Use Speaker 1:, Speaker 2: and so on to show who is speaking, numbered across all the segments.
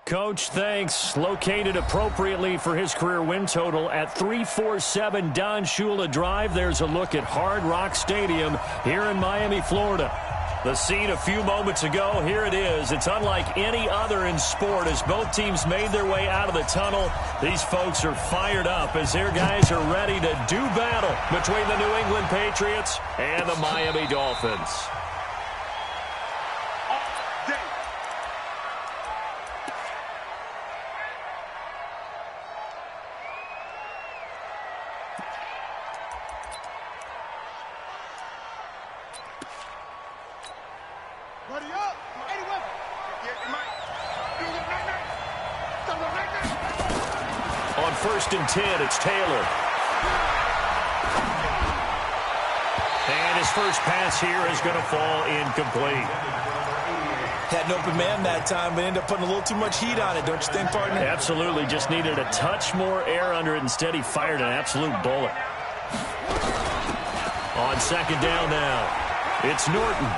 Speaker 1: Coach, thanks. Located appropriately for his career win total at 347 Don Shula Drive. There's a look at Hard Rock Stadium here in Miami, Florida. The scene a few moments ago, here it is. It's unlike any other in sport as both teams made their way out of the tunnel. These folks are fired up as their guys are ready to do battle between the New England Patriots and the Miami Dolphins.
Speaker 2: On 1st and 10, it's Taylor. And his first pass here is going to fall incomplete.
Speaker 3: Had an open man that time, but ended up putting a little too much heat on it, don't you think, partner?
Speaker 1: Absolutely. Just needed a touch more air under it. Instead, he fired an absolute bullet. On 2nd down now, it's Norton.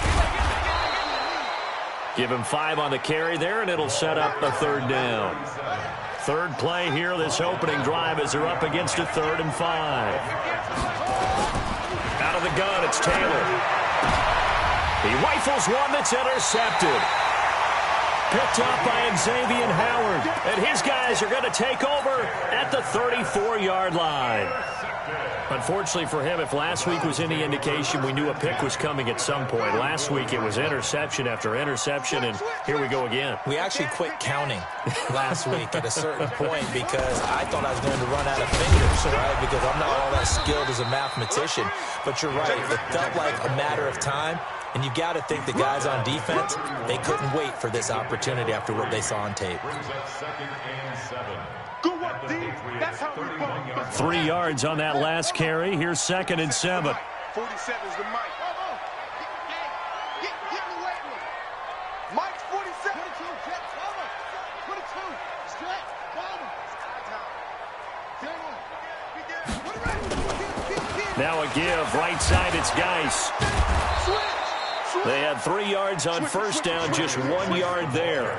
Speaker 1: Give him 5 on the carry there, and it'll set up a 3rd down. Third play here, this opening drive, as they're up against a 3rd and 5. Out of the gun, it's Taylor. He rifles one that's intercepted. Picked up by Xavier Howard. And his guys are going to take over at the 34-yard line. Unfortunately for him, if last week was any indication, we knew a pick was coming at some point. Last week it was interception after interception, and here we go again.
Speaker 3: We actually quit counting last week at a certain point because I thought I was going to run out of fingers, right? Because I'm not all that skilled as a mathematician. But you're right, it felt like a matter of time. And you got to think the guys on defense, they couldn't wait for this opportunity after what they saw on tape.
Speaker 1: 3 yards on that last carry. Here's 2nd and 7.
Speaker 4: 47 is the mic. Get away with it. Mike's 47. 22, Jet, cover. 22, stretch, cover.
Speaker 1: Now a give. Right side, it's Geis. They had 3 yards on 1st down, just 1 yard there.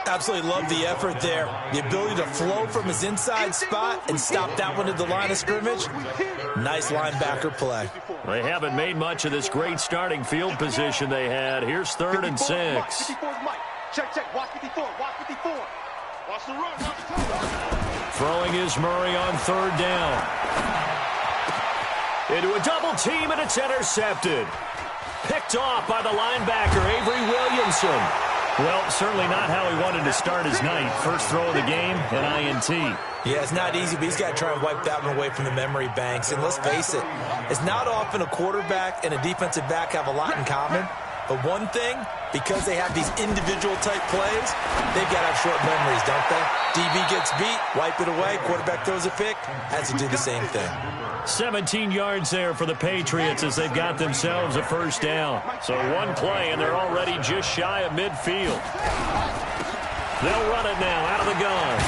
Speaker 3: Absolutely love the effort there. The ability to flow from his inside spot and stop that one at the line of scrimmage. Nice linebacker play.
Speaker 1: They haven't made much of this great starting field position they had. Here's 3rd and 6.
Speaker 4: Check. Watch 54. Watch the run.
Speaker 1: Throwing is Murray on 3rd down. Into a double team, and it's intercepted. Picked off by the linebacker, Avery Williamson. Well, certainly not how he wanted to start his night. First throw of the game, an INT.
Speaker 3: Yeah, it's not easy, but he's got to try and wipe that one away from the memory banks. And let's face it, it's not often a quarterback and a defensive back have a lot in common. But one thing, because they have these individual type plays, they've got to have short memories, don't they? DB gets beat, wipe it away, quarterback throws a pick, has to do the same thing.
Speaker 1: 17 yards there for the Patriots as they've got themselves a 1st down. So one play, and they're already just shy of midfield. They'll run it now out of the gun.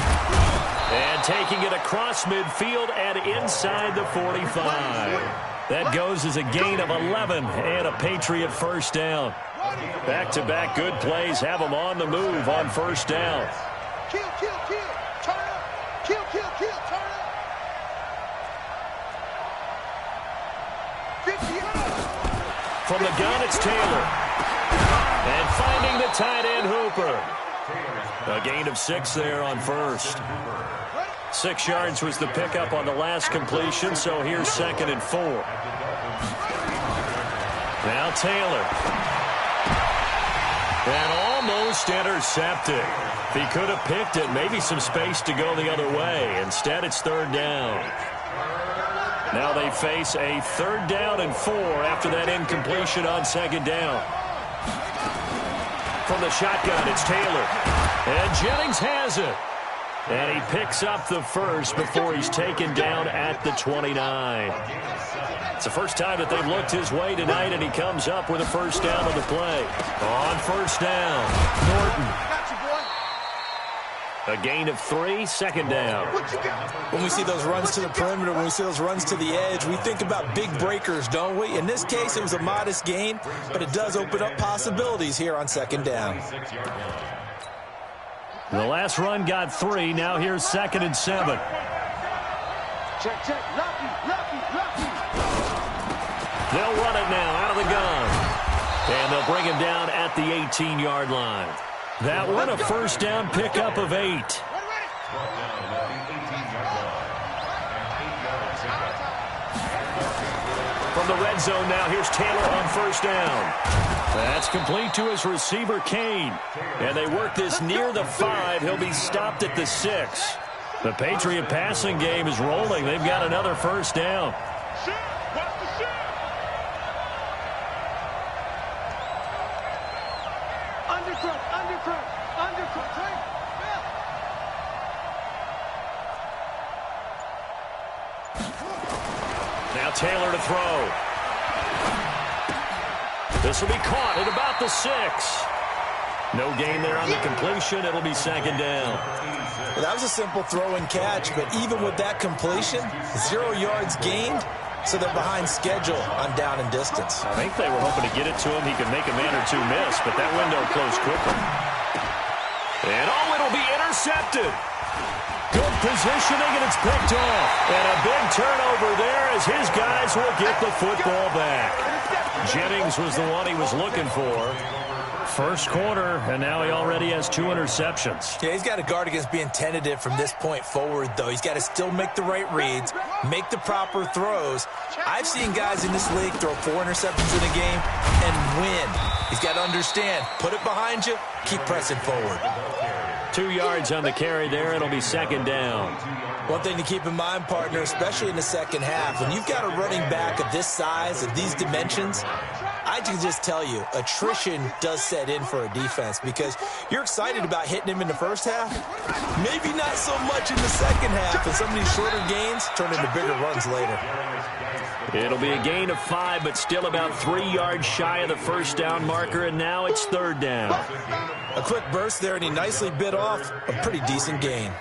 Speaker 1: And taking it across midfield and inside the 45. That goes as a gain of 11 and a Patriot 1st down. Back-to-back good plays have them on the move on 1st down.
Speaker 4: Kill. Turn up. Kill. Turn up. 50.
Speaker 1: From the gun, it's Taylor. And finding the tight end, Hooper. A gain of 6 there on 1st. 6 yards was the pickup on the last completion, so here's 2nd and 4. Now Taylor. And almost intercepted. He could have picked it, maybe some space to go the other way. Instead, it's 3rd down. Now they face a 3rd down and 4 after that incompletion on 2nd down. From the shotgun, it's Taylor. And Jennings has it. And he picks up the first before he's taken down at the 29. It's the first time that they've looked his way tonight, and he comes up with a 1st down on the play. On 1st down, Norton. A gain of 3, 2nd down.
Speaker 3: When we see those runs to the perimeter, when we see those runs to the edge, we think about big breakers, don't we? In this case, it was a modest gain, but it does open up possibilities here on 2nd down.
Speaker 1: The last run got 3. Now here's 2nd and 7.
Speaker 4: Check, check. Lucky.
Speaker 1: They'll run it now out of the gun. And they'll bring him down at the 18-yard line. That one a 1st down pickup of 8. From the red zone now, here's Taylor on 1st down. That's complete to his receiver, Kane. And they work this near the 5. He'll be stopped at the 6. The Patriot passing game is rolling. They've got another 1st down. Now Taylor to throw. This will be caught at about the 6. No gain there on the completion. It'll be 2nd down.
Speaker 3: Well, that was a simple throw and catch, but even with that completion, 0 yards gained, so they're behind schedule on down and distance.
Speaker 1: I think they were hoping to get it to him. He could make a man or two miss, but that window closed quickly. And it'll be intercepted. Good positioning, and it's picked off. And a big turnover there as his guys will get the football back. Jennings was the one he was looking for. First quarter, and now he already has 2 interceptions.
Speaker 3: Yeah, he's got to guard against being tentative from this point forward, though. He's got to still make the right reads, make the proper throws. I've seen guys in this league throw 4 interceptions in a game and win. He's got to understand, put it behind you, keep pressing forward.
Speaker 1: 2 yards on the carry there. It'll be 2nd down.
Speaker 3: One thing to keep in mind, partner, especially in the second half, when you've got a running back of this size, of these dimensions, I can just tell you, attrition does set in for a defense because you're excited about hitting him in the first half. Maybe not so much in the second half, and some of these shorter gains turn into bigger runs later.
Speaker 1: It'll be a gain of 5, but still about 3 yards shy of the 1st down marker, and now it's 3rd down.
Speaker 3: A quick burst there, and he nicely bit off a pretty decent gain.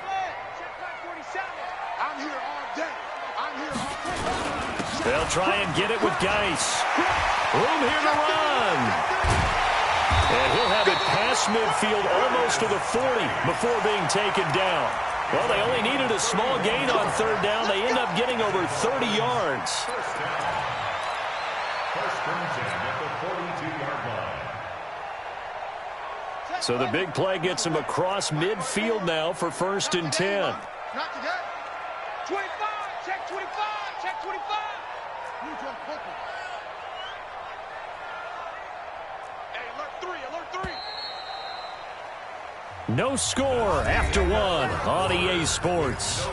Speaker 1: They'll try and get it with Geis. Room here to run. And he'll have it past midfield almost to the 40 before being taken down. Well, they only needed a small gain on 3rd down. They end up getting over 30 yards. So the big play gets him across midfield now for 1st and 10.
Speaker 4: Not today. 25, check 25, check 25. Hey, alert 3.
Speaker 1: No score after 1 on EA Sports.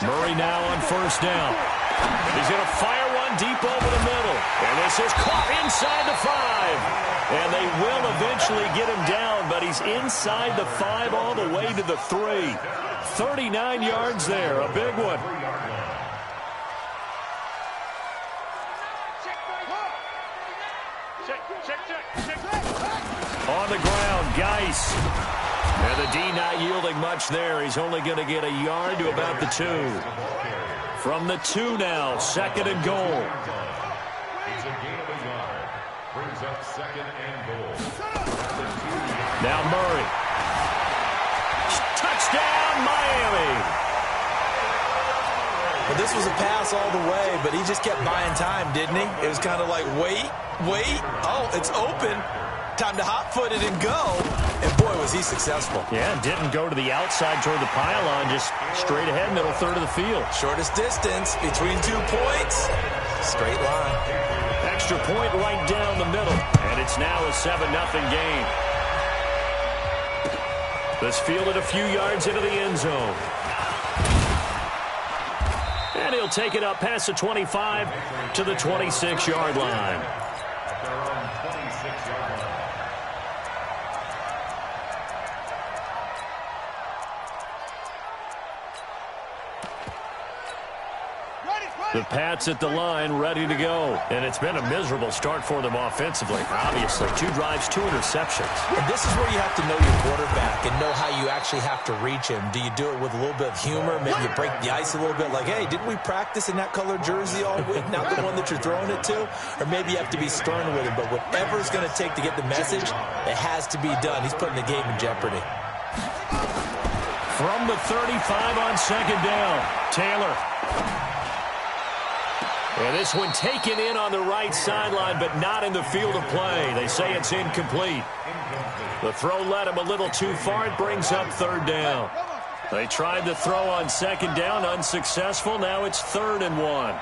Speaker 1: Murray now on 1st down. He's going to fire one deep over the middle. And this is caught inside the 5. And they will eventually get him down, but he's inside the 5 all the way to the 3. 39 yards there, a big one. On the ground, Geis. And the D not yielding much there. He's only going to get a yard to about the 2. From the 2 now, 2nd and goal. Now Murray. Touchdown, Miami.
Speaker 3: Well, this was a pass all the way, but he just kept buying time, didn't he? It was kind of like, wait. Oh, it's open. Time to hot-foot it and go. And boy, was he successful.
Speaker 1: Yeah, didn't go to the outside toward the pylon, just straight ahead, middle third of the field.
Speaker 3: Shortest distance between 2 points. Straight line.
Speaker 1: Extra point right down the middle. And it's now a 7-0 game. This fielded a few yards into the end zone. And he'll take it up past the 25 to the 26-yard line. The Pats at the line, ready to go. And it's been a miserable start for them offensively. Obviously, 2 drives, 2 interceptions.
Speaker 3: And this is where you have to know your quarterback and know how you actually have to reach him. Do you do it with a little bit of humor? Maybe you break the ice a little bit like, hey, didn't we practice in that colored jersey all week? Not the one that you're throwing it to? Or maybe you have to be stern with him. But whatever it's going to take to get the message, it has to be done. He's putting the game in jeopardy.
Speaker 1: From the 35 on second down, Taylor. And this one taken in on the right sideline, but not in the field of play. They say it's incomplete. The throw led him a little too far. It brings up third down. They tried the throw on second down, unsuccessful. Now it's 3rd and 1.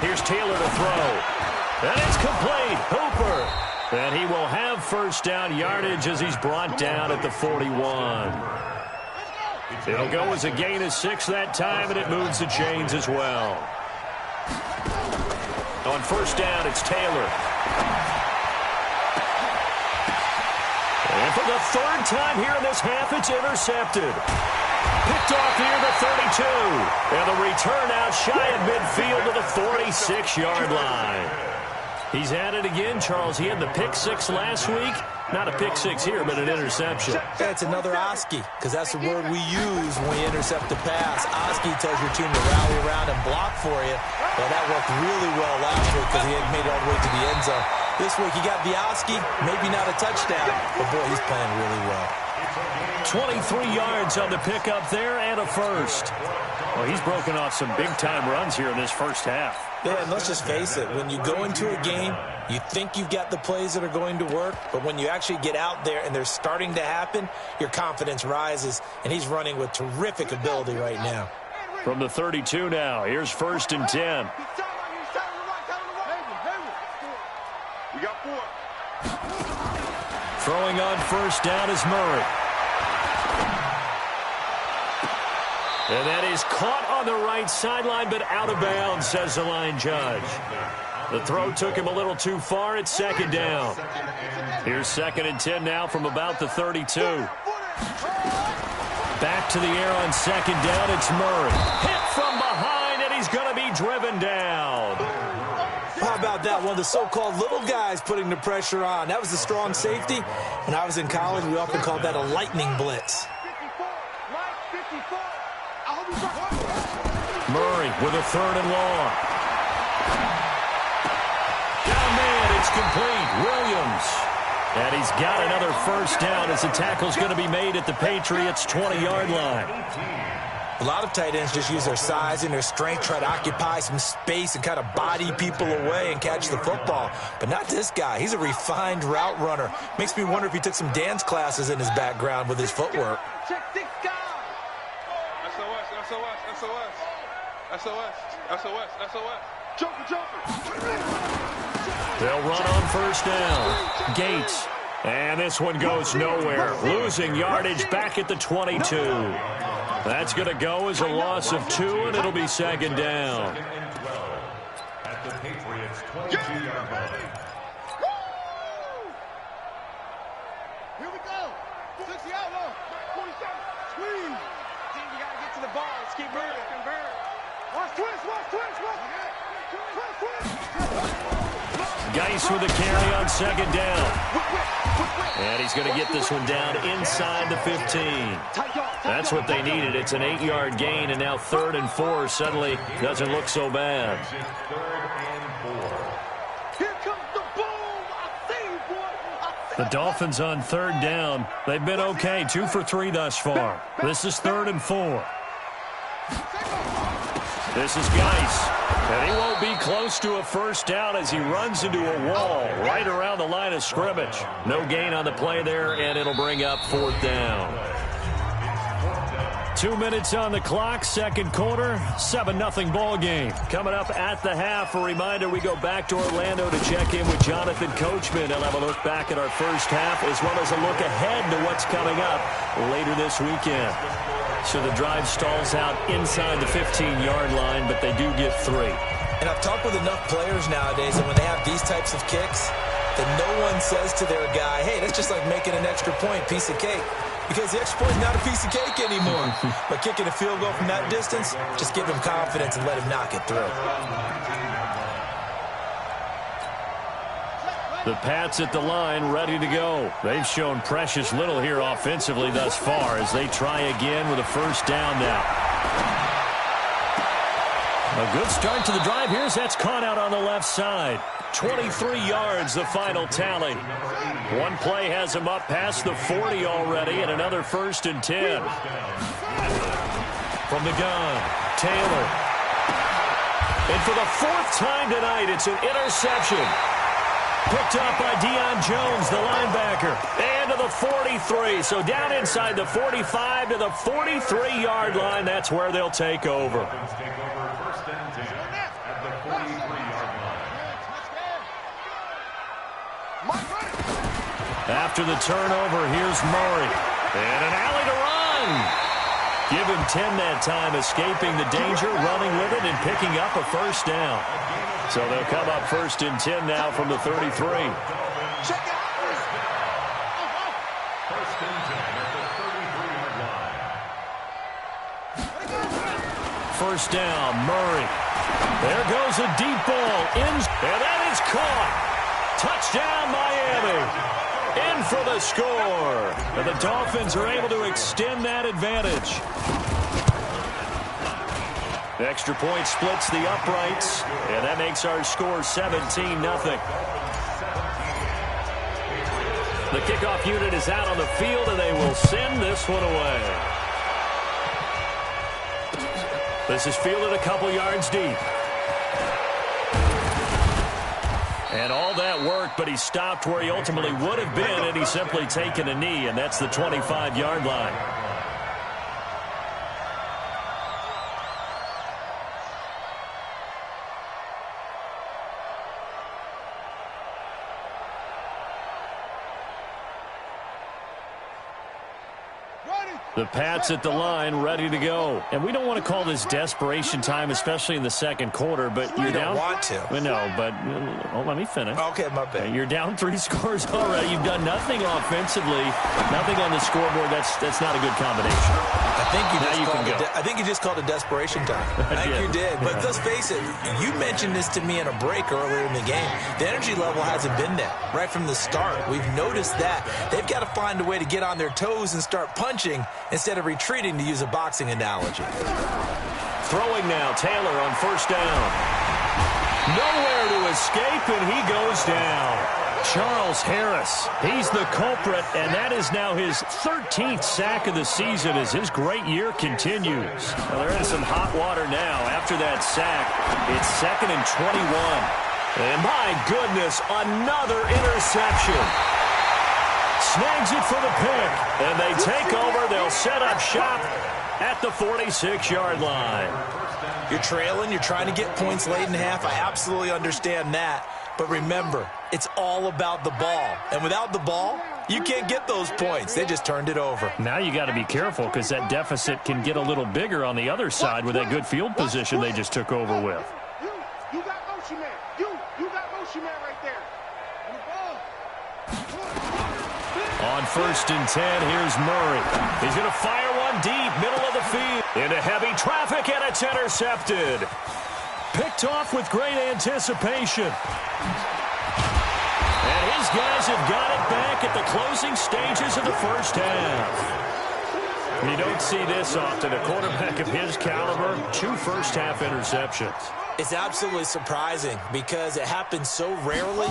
Speaker 1: Here's Taylor to throw. And it's complete. Hooper. And he will have first down yardage as he's brought down at the 41. It'll go as a gain of 6 that time, and it moves the chains as well. On first down, it's Taylor. And for the 3rd time here in this half, it's intercepted. Picked off near the 32. And the return out shy of midfield to the 46-yard line. He's at it again, Charles. He had the pick 6 last week. Not a pick 6 here, but an interception.
Speaker 3: Yeah, it's another Oski, because that's the word we use when we intercept a pass. Oski tells your team to rally around and block for you. Well, that worked really well last week because he had made it all the way to the end zone. This week he got the Oski, maybe not a touchdown, but boy, he's playing really well.
Speaker 1: 23 yards on the pickup there and a first. Well, he's broken off some big-time runs here in this first half.
Speaker 3: Yeah, and let's just face it. When you go into a game, you think you've got the plays that are going to work, but when you actually get out there and they're starting to happen, your confidence rises, and he's running with terrific ability right now.
Speaker 1: From the 32 now, here's 1st and 10.
Speaker 4: We got 4.
Speaker 1: Throwing on first down is Murray. And that is caught on the right sideline, but out of bounds, says the line judge. The throw took him a little too far. It's 2nd down. Here's 2nd and 10 now from about the 32. Back to the air on 2nd down. It's Murray. Hit from behind, and he's going to be driven down.
Speaker 3: How about that? One of the so-called little guys putting the pressure on. That was the strong safety. When I was in college, we often called that a lightning blitz.
Speaker 1: Murray with a 3rd and long. Down man, it's complete. Williams. And he's got another first down as the tackle's going to be made at the Patriots' 20-yard line.
Speaker 3: A lot of tight ends just use their size and their strength, try to occupy some space and kind of body people away and catch the football. But not this guy. He's a refined route runner. Makes me wonder if he took some dance classes in his background with his footwork.
Speaker 4: Check 6 guys. SOS. Jumper.
Speaker 1: They'll run on first down. Gates. And this one goes nowhere. Losing yardage back at the 22. That's going to go as a loss of 2, and it'll be 2nd down.
Speaker 2: At the Patriots' 22-yard line.
Speaker 4: Here we go. 60 out low. 47. Squeeze. Team, you got to get to the ball. Let's keep moving. Watch twist.
Speaker 1: Geis with a carry on 2nd down. And he's going to get this one down inside the 15. That's what they needed. It's an 8-yard gain, and now 3rd and 4 suddenly doesn't look so bad.
Speaker 4: Here comes the boom. I see you, boy.
Speaker 1: The Dolphins on 3rd down. They've been okay, 2 for 3 thus far. This is 3rd and 4. This is Geis. And he won't be close to a first down as he runs into a wall right around the line of scrimmage. No gain on the play there, and it'll bring up 4th down. 2 minutes on the clock, second quarter, 7-0 ball game. Coming up at the half, a reminder we go back to Orlando to check in with Jonathan Coachman. He'll have a look back at our first half as well as a look ahead to what's coming up later this weekend. So the drive stalls out inside the 15-yard line, but they do get 3.
Speaker 3: And I've talked with enough players nowadays that when they have these types of kicks, that no one says to their guy, hey, that's just like making an extra point, piece of cake. Because the extra point is not a piece of cake anymore. But kicking a field goal from that distance, just give him confidence and let him knock it through.
Speaker 1: The Pats at the line, ready to go. They've shown precious little here offensively thus far as they try again with a first down now. A good start to the drive. Here's that's caught out on the left side. 23 yards, the final tally. One play has him up past the 40 already, and another 1st and 10. From the gun, Taylor. And for the 4th time tonight, it's an interception. Picked up by Deion Jones, the linebacker. And to the 43. So down inside the 45 to the 43-yard line. That's where they'll take over. After the turnover, here's Murray. And an alley to run. Give him 10 that time, escaping the danger, running with it, and picking up a first down. So they'll come up 1st and 10 now from the 33.
Speaker 4: Check it out.
Speaker 2: First and 10 at the 33-yard line.
Speaker 1: First down, Murray. There goes a deep ball. And that is caught. Touchdown, Miami. In for the score. And the Dolphins are able to extend that advantage. The extra point splits the uprights, and that makes our score 17-0. The kickoff unit is out on the field, and they will send this one away. This is fielded a couple yards deep. And all that worked, but he stopped where he ultimately would have been, and he's simply taken a knee, and that's the 25-yard line. The Pats at the line, ready to go. And we don't want to call this desperation time, especially in the second quarter, but you're down.
Speaker 3: You don't want to.
Speaker 1: No, but let me finish.
Speaker 3: Okay, my bad.
Speaker 1: You're down 3 scores already. You've done nothing offensively, nothing on the scoreboard. That's not a good combination.
Speaker 3: I think you just called it desperation time. I think you did. But let's face it, you mentioned this to me in a break earlier in the game. The energy level hasn't been there right from the start. We've noticed that. They've got to find a way to get on their toes and start punching instead of retreating, to use a boxing analogy.
Speaker 1: Throwing now, Taylor on first down. Nowhere to escape, and he goes down. Charles Harris, he's the culprit, and that is now his 13th sack of the season as his great year continues. Well, they're in some hot water now. After that sack, it's 2nd and 21. And my goodness, another interception. Snags it for the pick, and they take over. They'll set up shop at the 46-yard line.
Speaker 3: You're trailing. You're trying to get points late in half. I absolutely understand that. But remember, it's all about the ball. And without the ball, you can't get those points. They just turned it over.
Speaker 1: Now you got to be careful because that deficit can get a little bigger on the other side with that good field position they just took over with.
Speaker 4: You got motion man. You got motion man right there.
Speaker 1: On 1st and 10, here's Murray. He's going to fire one deep, middle of the field. Into heavy traffic, and it's intercepted. Picked off with great anticipation. And his guys have got it back at the closing stages of the first half. You don't see this often. A quarterback of his caliber, 2 first-half interceptions.
Speaker 3: It's absolutely surprising because it happens so rarely.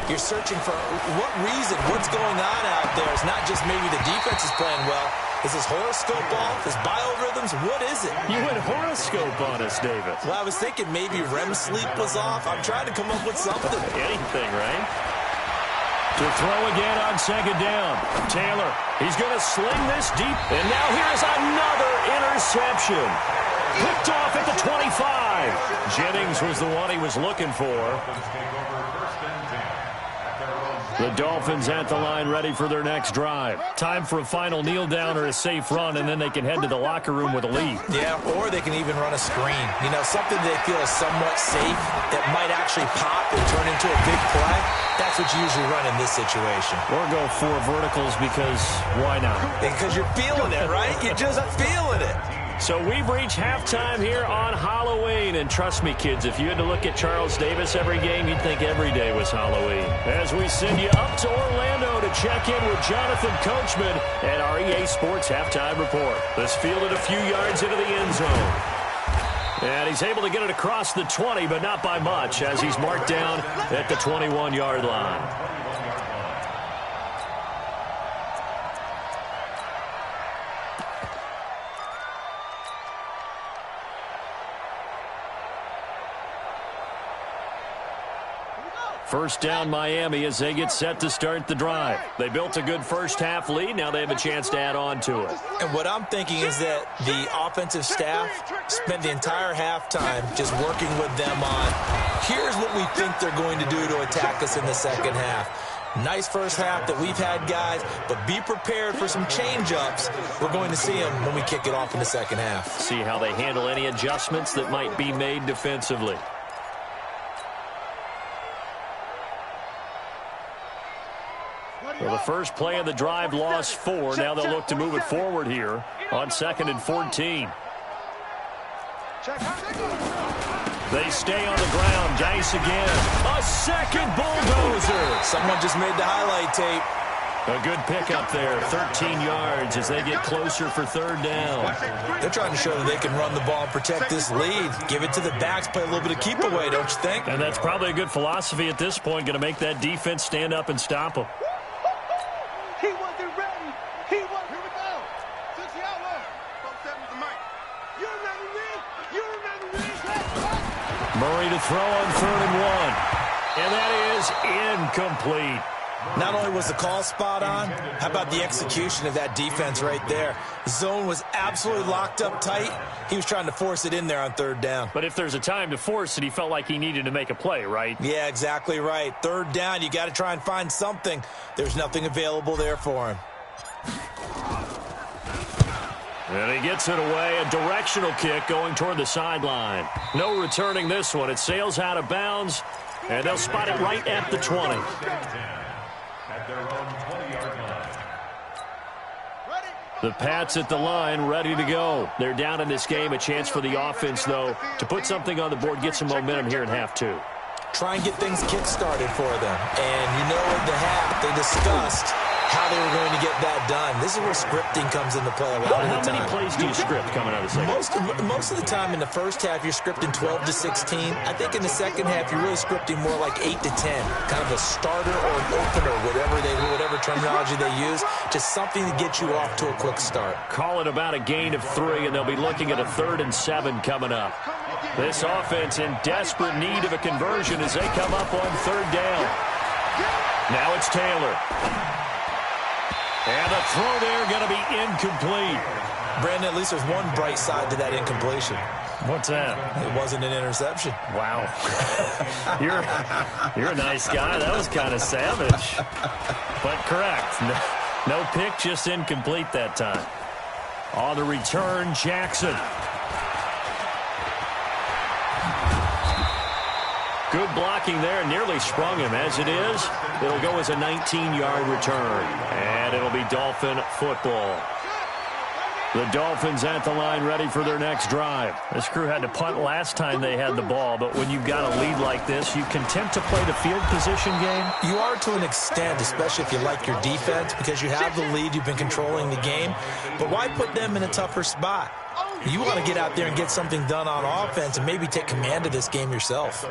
Speaker 3: You're searching for what reason, what's going on out there. It's not just maybe the defense is playing well. Is his horoscope off? His biorhythms? What is it?
Speaker 1: You went horoscope on us, David.
Speaker 3: Well, I was thinking maybe REM sleep was off. I'm trying to come up with something.
Speaker 1: Anything, right? To throw again on second down. Taylor, he's going to sling this deep. And now here's another interception. Picked off at the 25. Jennings was the one he was looking for. The Dolphins at the line ready for their next drive. Time for a final kneel down or a safe run, and then they can head to the locker room with a lead.
Speaker 3: Yeah, or they can even run a screen. You know, something they feel is somewhat safe that might actually pop and turn into a big play. That's what you usually run in this situation.
Speaker 1: Or go 4 verticals because why not?
Speaker 3: Because you're feeling it, right? You're just feeling it.
Speaker 1: So we've reached halftime here on Halloween. And trust me, kids, if you had to look at Charles Davis every game, you'd think every day was Halloween. As we send you up to Orlando to check in with Jonathan Coachman and our EA Sports Halftime Report. This fielded a few yards into the end zone. And he's able to get it across the 20, but not by much, as he's marked down at the 21-yard line. First down Miami as they get set to start the drive. They built a good first-half lead. Now they have a chance to add on to it.
Speaker 3: And what I'm thinking is that the offensive staff spent the entire halftime just working with them on, here's what we think they're going to do to attack us in the second half. Nice first half that we've had, guys, but be prepared for some change-ups. We're going to see them when we kick it off in the second half.
Speaker 1: See how they handle any adjustments that might be made defensively. Well, the first play of the drive lost 4. Now they'll look to move it forward here on 2nd and 14. They stay on the ground. Dice again. A second bulldozer.
Speaker 3: Someone just made the highlight tape.
Speaker 1: A good pickup there. 13 yards as they get closer for 3rd down.
Speaker 3: They're trying to show that they can run the ball and protect this lead. Give it to the backs, play a little bit of keep away, don't you think?
Speaker 1: And that's probably a good philosophy at this point. Going to make that defense stand up and stop them.
Speaker 4: He wasn't ready. He wasn't. Here we go. 60 out low. 7 to Mike. You remember me? You remember me?
Speaker 1: Murray to throw on 3rd and 1. And that is incomplete.
Speaker 3: Not only was the call spot on, how about the execution of that defense right there? The zone was absolutely locked up tight. He was trying to force it in there on 3rd down.
Speaker 1: But if there's a time to force it, he felt like he needed to make a play, right?
Speaker 3: Yeah, exactly right. 3rd down, you got to try and find something. There's nothing available there for him.
Speaker 1: And he gets it away. A directional kick going toward the sideline. No returning this one. It sails out of bounds, and they'll spot it right at the 20. The Pats at the line, ready to go. They're down in this game. A chance for the offense, though, to put something on the board, get some momentum here in half 2.
Speaker 3: Try and get things kick-started for them. And you know in the half, they discussed how they were going to get that done. This is where scripting comes into play a lot of the time.
Speaker 1: How many plays do you script coming out of the second?
Speaker 3: Most of the time in the first half, you're scripting 12 to 16. I think in the second half, you're really scripting more like 8 to 10. Kind of a starter or an opener, whatever terminology they use. Just something to get you off to a quick start.
Speaker 1: Call it about a gain of 3, and they'll be looking at a 3rd and 7 coming up. This offense in desperate need of a conversion as they come up on 3rd down. Now it's Taylor. And the throw there going to be incomplete.
Speaker 3: Brandon, at least there's one bright side to that incompletion.
Speaker 1: What's that?
Speaker 3: It wasn't an interception.
Speaker 1: Wow. You're a nice guy. That was kind of savage. But correct. No pick, just incomplete that time. On the return, Jackson. Good blocking there, nearly sprung him. As it is, it'll go as a 19-yard return. And it'll be Dolphin football. The Dolphins at the line ready for their next drive. This crew had to punt last time they had the ball, but when you've got a lead like this, you content to play the field position game?
Speaker 3: You are to an extent, especially if you like your defense, because you have the lead, you've been controlling the game. But why put them in a tougher spot? You want to get out there and get something done on offense and maybe take command of this game yourself.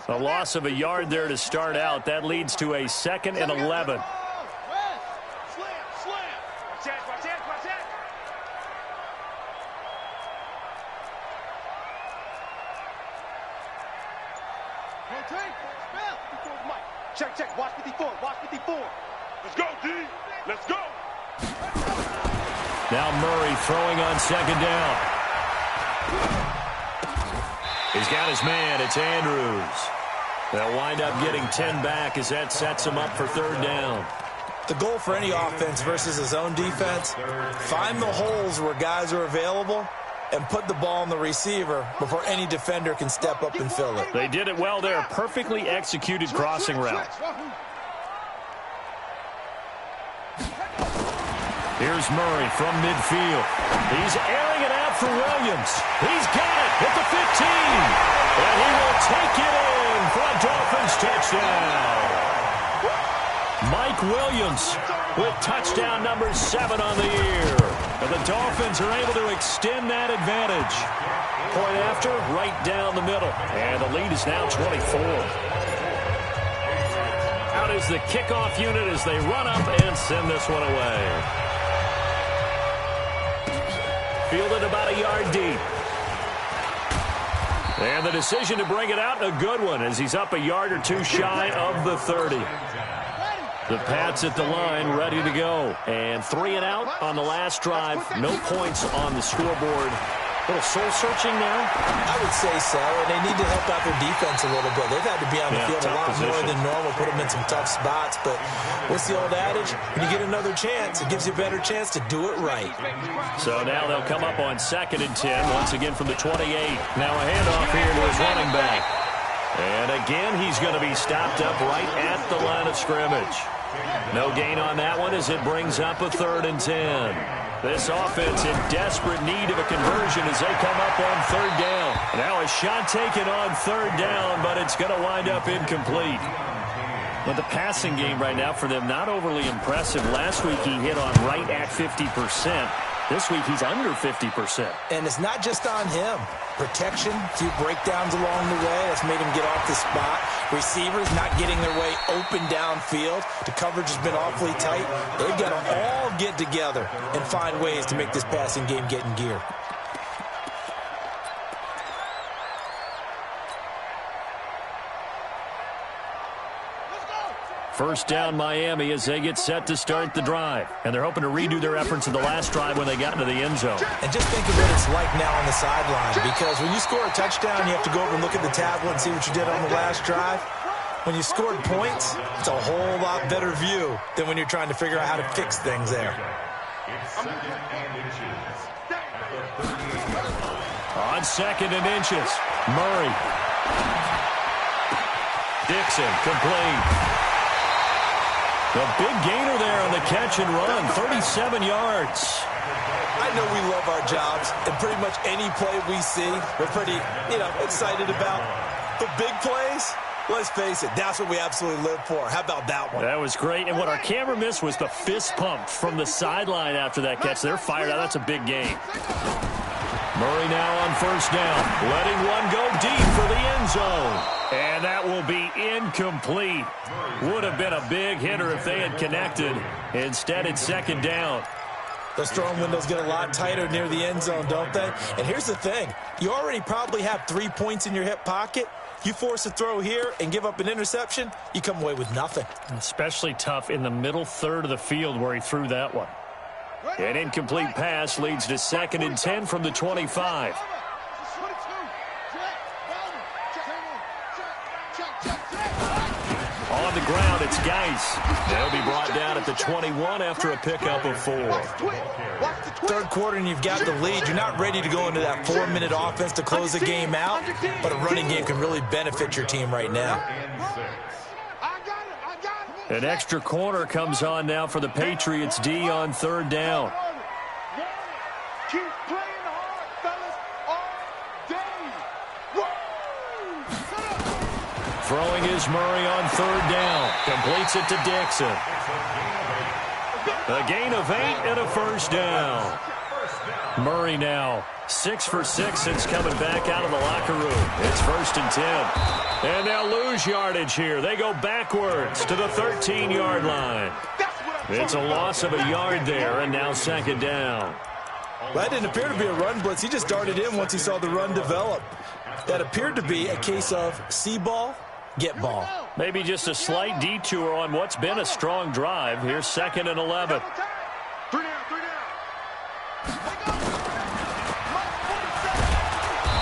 Speaker 1: A loss of a yard there to start out. That leads to a 2nd and 11.
Speaker 4: Check. Watch 54. Watch 54. Let's go, D. Let's go.
Speaker 1: Now Murray throwing on 2nd down. He's got his man. It's Andrews. They'll wind up getting 10 back as that sets him up for 3rd down.
Speaker 3: The goal for any offense versus his own defense, find the holes where guys are available and put the ball on the receiver before any defender can step up and fill it.
Speaker 1: They did it well there. Perfectly executed crossing route. Here's Murray from midfield. He's airing it out for Williams. He's got it at the 15. And he will take it in for a Dolphins touchdown. Mike Williams with touchdown number 7 on the year. And the Dolphins are able to extend that advantage. Point after, right down the middle. And the lead is now 24. Out is the kickoff unit as they run up and send this one away. Fielded about a yard deep. And the decision to bring it out, a good one, as he's up a yard or two shy of the 30. The Pats at the line, ready to go. And 3 and out on the last drive. No points on the scoreboard. A little soul-searching now?
Speaker 3: I would say so, and they need to help out their defense a little bit. They've had to be on the field a lot more than normal, put them in some tough spots. But what's the old adage? When you get another chance, it gives you a better chance to do it right.
Speaker 1: So now they'll come up on 2nd and 10, once again from the 28. Now a handoff here to his running back. And again, he's going to be stopped up right at the line of scrimmage. No gain on that one as it brings up a 3rd and 10. This offense in desperate need of a conversion as they come up on 3rd down. Now a shot taken on 3rd down, but it's going to wind up incomplete. Well, the passing game right now for them, not overly impressive. Last week he hit on right at 50%. This week he's under 50%.
Speaker 3: And it's not just on him. Protection, a few breakdowns along the way. That's made him get off the spot. Receivers not getting their way open downfield. The coverage has been awfully tight. They've got to all get together and find ways to make this passing game get in gear.
Speaker 1: First down Miami as they get set to start the drive. And they're hoping to redo their efforts in the last drive when they got into the end zone.
Speaker 3: And just think of what it's like now on the sideline. Because when you score a touchdown, you have to go over and look at the tablet and see what you did on the last drive. When you scored points, it's a whole lot better view than when you're trying to figure out how to fix things there.
Speaker 1: On 2nd and inches, Murray. Dixon, complete. The big gainer there on the catch and run, 37 yards.
Speaker 3: I know we love our jobs, and pretty much any play we see, we're pretty, excited about. The big plays, let's face it, that's what we absolutely live for. How about that one?
Speaker 1: That was great, and what our camera missed was the fist pump from the sideline after that catch. They're fired out. That's a big gain. Murray now on 1st down, letting one go deep for the end zone. And that will be incomplete. Would have been a big hitter if they had connected. Instead, it's 2nd down.
Speaker 3: Those throwing windows get a lot tighter near the end zone, don't they? And here's the thing. You already probably have 3 points in your hip pocket. You force a throw here and give up an interception, you come away with nothing.
Speaker 1: Especially tough in the middle 3rd of the field where he threw that one. An incomplete pass leads to 2nd and 10 from the 25. On the ground, it's Geis. They'll be brought down at the 21 after a pickup of 4.
Speaker 3: 3rd quarter and you've got the lead. You're not ready to go into that 4-minute offense to close the game out, but a running game can really benefit your team right now.
Speaker 1: An extra corner comes on now for the Patriots D on 3rd down.
Speaker 4: Keep playing hard, fellas, all day.
Speaker 1: Throwing is Murray on 3rd down. Completes it to Dixon. A gain of 8 and a 1st down. Murray now 6 for 6 since coming back out of the locker room. It's 1st and 10. And they'll lose yardage here. They go backwards to the 13-yard line. It's a loss of a yard there, and now 2nd down.
Speaker 3: Well, that didn't appear to be a run blitz. He just darted in once he saw the run develop. That appeared to be a case of see ball, get ball.
Speaker 1: Maybe just a slight detour on what's been a strong drive. Here's 2nd and 11.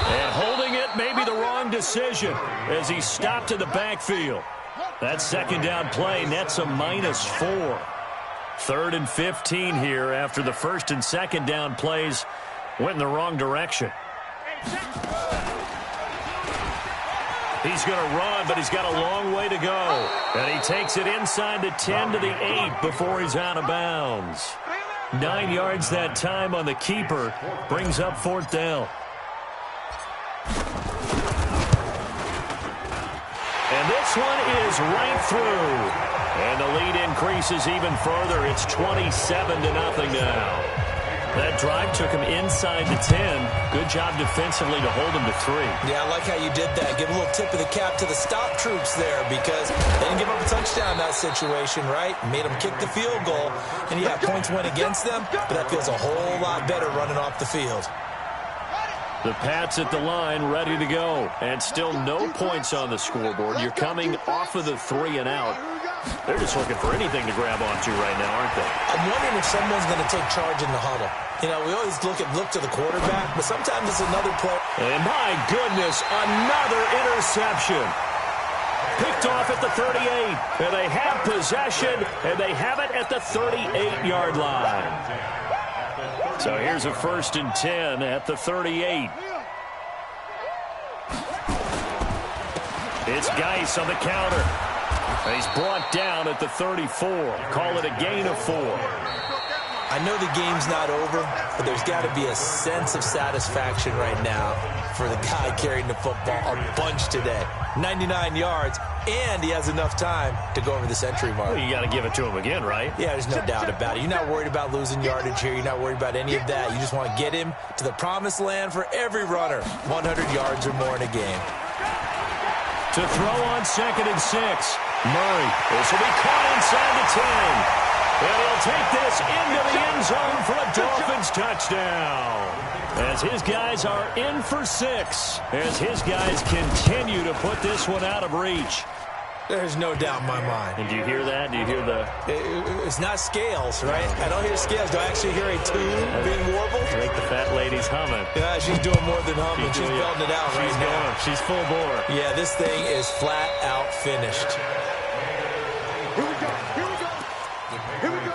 Speaker 1: And holding it may be the wrong decision as he stopped in the backfield. That 2nd down play nets a -4. 3rd and 15 here after the 1st and 2nd down plays went in the wrong direction. He's going to run, but he's got a long way to go. And he takes it inside the 10 to the 8 before he's out of bounds. 9 yards that time on the keeper. Brings up 4th down. And this one is right through. And the lead increases even further. It's 27-0 now. That drive took him inside the 10. Good job defensively to hold him to 3.
Speaker 3: Yeah, I like how you did that. Give a little tip of the cap to the stop troops there because they didn't give up a touchdown in that situation, right? Made them kick the field goal. And yeah, points went against them, but that feels a whole lot better running off the field.
Speaker 1: The Pats at the line ready to go. And still no points on the scoreboard. You're coming off of the 3 and out. They're just looking for anything to grab onto right now, aren't they?
Speaker 3: I'm wondering if someone's going to take charge in the huddle. You know, we always look to the quarterback, but sometimes it's another player.
Speaker 1: And my goodness, another interception. Picked off at the 38. And they have possession, and they have it at the 38-yard line. So here's a 1st and 10 at the 38. It's Geis on the counter. And he's brought down at the 34. Call it a gain of 4.
Speaker 3: I know the game's not over, but there's got to be a sense of satisfaction right now for the guy carrying the football a bunch today. 99 yards, and he has enough time to go over the century mark.
Speaker 1: Well, you got to give it to him again, right?
Speaker 3: Yeah, there's no doubt about it. You're not worried about losing yardage here. You're not worried about any of that. You just want to get him to the promised land for every runner. 100 yards or more in a game.
Speaker 1: To throw on 2nd and 6. Murray. This will be caught inside the 10. And he'll take this into the end zone for a Dolphins touchdown. As his guys are in for 6. As his guys continue to put this one out of reach.
Speaker 3: There's no doubt in my mind.
Speaker 1: And do you hear that? Do you hear the...
Speaker 3: It's not scales, right? I don't hear scales. Do I actually hear a tune being warbled?
Speaker 1: I think the fat lady's humming.
Speaker 3: Yeah, she's doing more than humming. She's belting it out right now.
Speaker 1: She's full bore.
Speaker 3: Yeah, this thing is flat out finished.
Speaker 4: Here we go. Here we go. Here we go.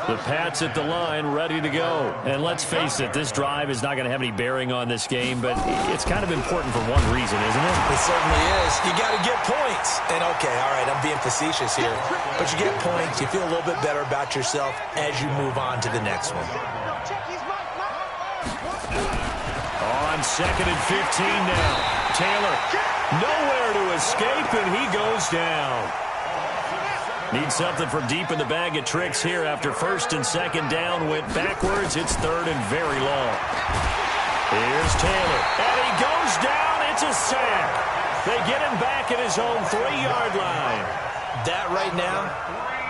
Speaker 1: The Pats at the line ready to go. And let's face it, this drive is not going to have any bearing on this game, but it's kind of important for one reason, isn't it?
Speaker 3: It certainly is. You got to get points. And, okay, all right, I'm being facetious here. But you get points. You feel a little bit better about yourself as you move on to the next one.
Speaker 1: On 2nd and 15 now. Taylor, nowhere to escape, and he goes down. Need something from deep in the bag of tricks here after 1st and 2nd down went backwards. It's 3rd and very long. Here's Taylor. And he goes down. It's a sack. They get him back at his own 3-yard line.
Speaker 3: That right now,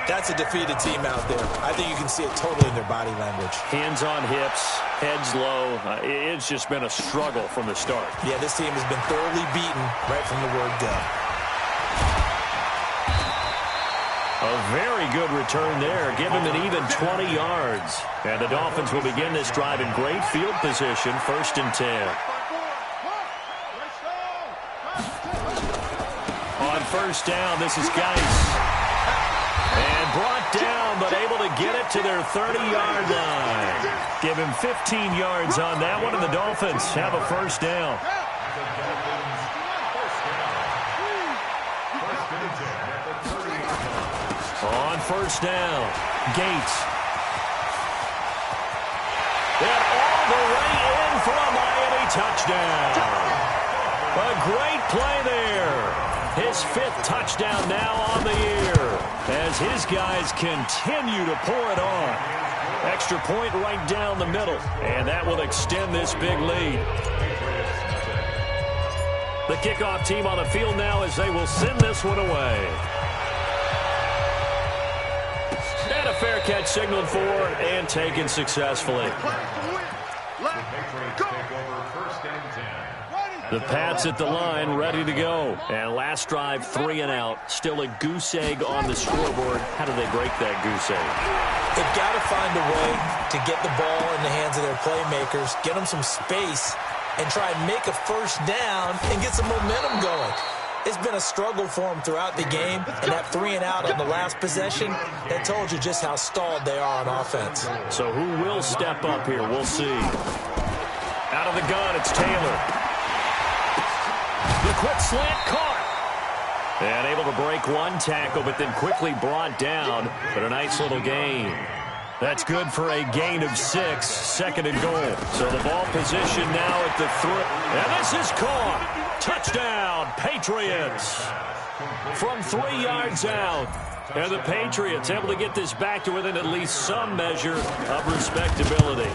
Speaker 3: that's a defeated team out there. I think you can see it totally in their body language.
Speaker 1: Hands on hips, heads low. It's just been a struggle from the start.
Speaker 3: Yeah, this team has been thoroughly beaten right from the word go.
Speaker 1: A very good return there. Give him an even 20 yards. And the Dolphins will begin this drive in great field position, 1st and 10. On 1st down, this is Geis. And brought down, but able to get it to their 30-yard line. Give him 15 yards on that one, and the Dolphins have a 1st down. On 1st down, Gates. And all the way in for a Miami touchdown. A great play there. His 5th touchdown now on the year as his guys continue to pour it on. Extra point right down the middle, and that will extend this big lead. The kickoff team on the field now as they will send this one away. And a fair catch signaled for and taken successfully. The Pats at the line, ready to go. And last drive, 3 and out. Still a goose egg on the scoreboard. How do they break that goose egg?
Speaker 3: They've got to find a way to get the ball in the hands of their playmakers, get them some space, and try and make a first down and get some momentum going. It's been a struggle for them throughout the game, and that 3 and out on the last possession, that told you just how stalled they are on offense.
Speaker 1: So who will step up here? We'll see. Out of the gun, it's Taylor. The quick slant caught. And able to break one tackle, but then quickly brought down. But a nice little gain. That's good for a gain of 6, second and goal. So the ball position now at the 3. And this is caught. Touchdown, Patriots. From 3 yards out. And the Patriots able to get this back to within at least some measure of respectability.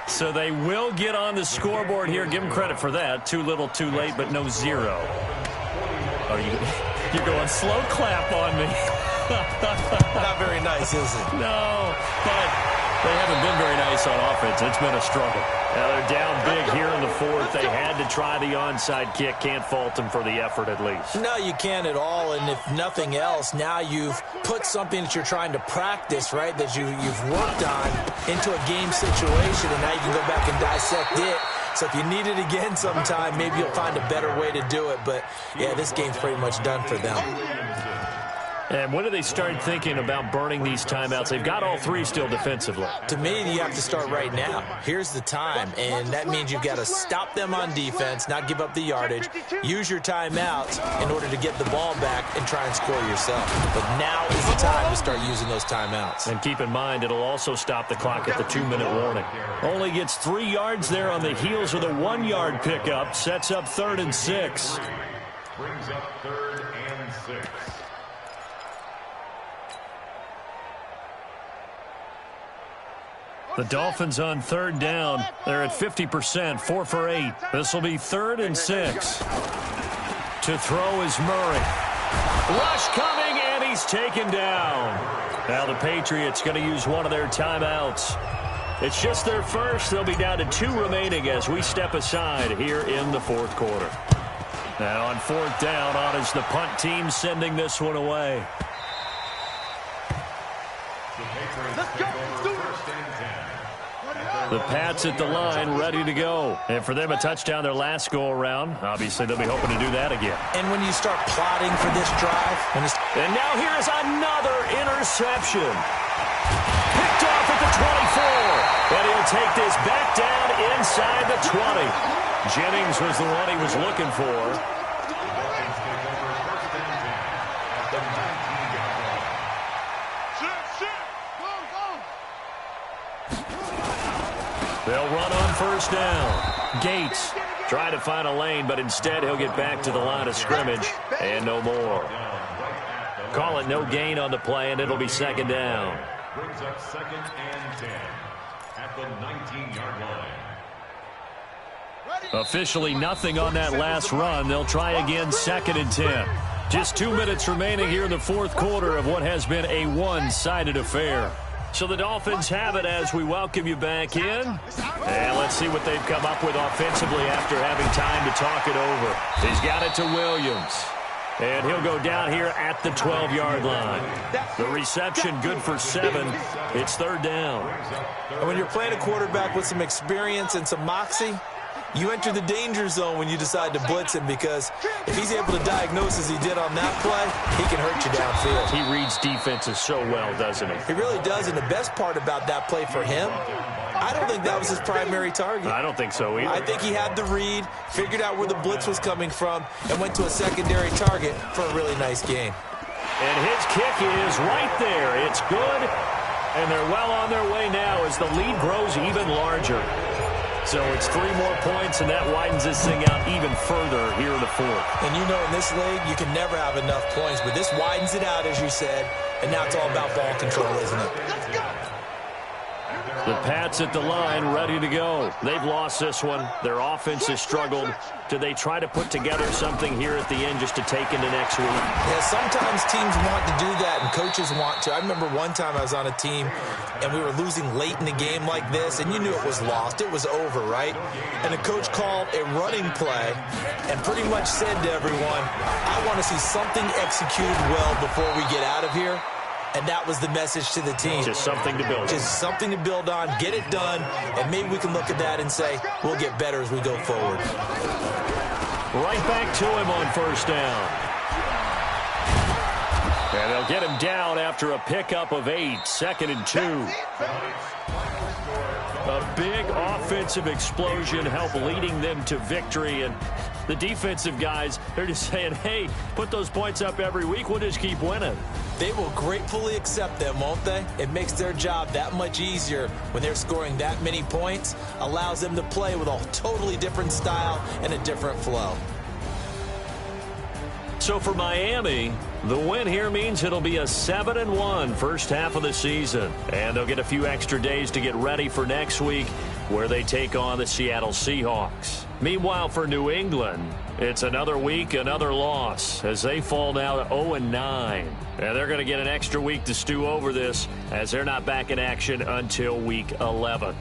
Speaker 1: So they will get on the scoreboard here. Give them credit for that. Too little, too late, but no 0. Oh, you're going slow clap on me.
Speaker 3: Not very nice, is it?
Speaker 1: No, but they haven't been very nice on offense. It's been a struggle. Now they're down big here in the 4th. They had to try the onside kick. Can't fault them for the effort at least.
Speaker 3: No, you can't at all. And if nothing else, now you've put something that you're trying to practice, right, that you've worked on into a game situation, and now you can go back and dissect it. So if you need it again sometime, maybe you'll find a better way to do it. But, yeah, this game's pretty much done for them.
Speaker 1: And when do they start thinking about burning these timeouts? They've got all 3 still defensively.
Speaker 3: To me, you have to start right now. Here's the time, and that means you've got to stop them on defense, not give up the yardage, use your timeouts in order to get the ball back and try and score yourself. But now is the time to start using those timeouts.
Speaker 1: And keep in mind, it'll also stop the clock at the 2-minute warning. Only gets 3 yards there on the heels of the 1-yard pickup. Sets up 3rd and 6.
Speaker 2: Brings up 3rd and 6.
Speaker 1: The Dolphins on 3rd down. They're at 50%, 4 for 8. This will be 3rd and 6. To throw is Murray. Rush coming, and he's taken down. Now the Patriots going to use one of their timeouts. It's just their first. They'll be down to 2 remaining as we step aside here in the 4th quarter. Now on 4th down, on is the punt team sending this one away.
Speaker 4: Let's go.
Speaker 1: The Pats at the line, ready to go. And for them, a touchdown their last go-around. Obviously, they'll be hoping to do that again.
Speaker 3: And when you start plotting for this drive...
Speaker 1: And now here is another interception. Picked off at the 24. And he'll take this back down inside the 20. Jennings was the one he was looking for. They'll run on 1st down. Gates trying to find a lane, but instead he'll get back to the line of scrimmage and no more. Call it no gain on the play, and it'll be 2nd down.
Speaker 2: Brings up 2nd and 10 at the 19-yard line.
Speaker 1: Officially nothing on that last run. They'll try again 2nd and 10. Just 2 minutes remaining here in the 4th quarter of what has been a one-sided affair. So the Dolphins have it as we welcome you back in. And let's see what they've come up with offensively after having time to talk it over. He's got it to Williams. And he'll go down here at the 12-yard line. The reception good for 7. It's 3rd down.
Speaker 3: And when you're playing a quarterback with some experience and some moxie, you enter the danger zone when you decide to blitz him, because if he's able to diagnose as he did on that play, he can hurt you downfield.
Speaker 1: He reads defenses so well, doesn't he?
Speaker 3: He really does, and the best part about that play for him, I don't think that was his primary target.
Speaker 1: I don't think so either.
Speaker 3: I think he had the read, figured out where the blitz was coming from, and went to a secondary target for a really nice gain.
Speaker 1: And his kick is right there. It's good, and they're well on their way now as the lead grows even larger. So it's 3 more points, and that widens this thing out even further here in the 4th.
Speaker 3: And you know, in this league, you can never have enough points, but this widens it out, as you said, and now it's all about ball control, isn't it?
Speaker 4: Let's go.
Speaker 1: The Pats at the line, ready to go. They've lost this one. Their offense has struggled. Do they try to put together something here at the end just to take into next week?
Speaker 3: Yeah, sometimes teams want to do that, and coaches want to. I remember one time I was on a team, and we were losing late in the game like this, and you knew it was lost. It was over, right? And the coach called a running play and pretty much said to everyone, I want to see something executed well before we get out of here. And that was the message to the team.
Speaker 1: Just something to build on.
Speaker 3: Just something to build on, get it done, and maybe we can look at that and say, we'll get better as we go forward.
Speaker 1: Right back to him on first down. And they'll get him down after a pickup of 8, 2nd and 2. A big offensive explosion helped leading them to victory. And the defensive guys, they're just saying, hey, put those points up every week. We'll just keep winning.
Speaker 3: They will gratefully accept them, won't they? It makes their job that much easier when they're scoring that many points. Allows them to play with a totally different style and a different flow.
Speaker 1: So for Miami, the win here means it'll be a 7-1 first half of the season. And they'll get a few extra days to get ready for next week, where they take on the Seattle Seahawks. Meanwhile, for New England, it's another week, another loss, as they fall now to 0-9. And they're going to get an extra week to stew over this, as they're not back in action until week 11.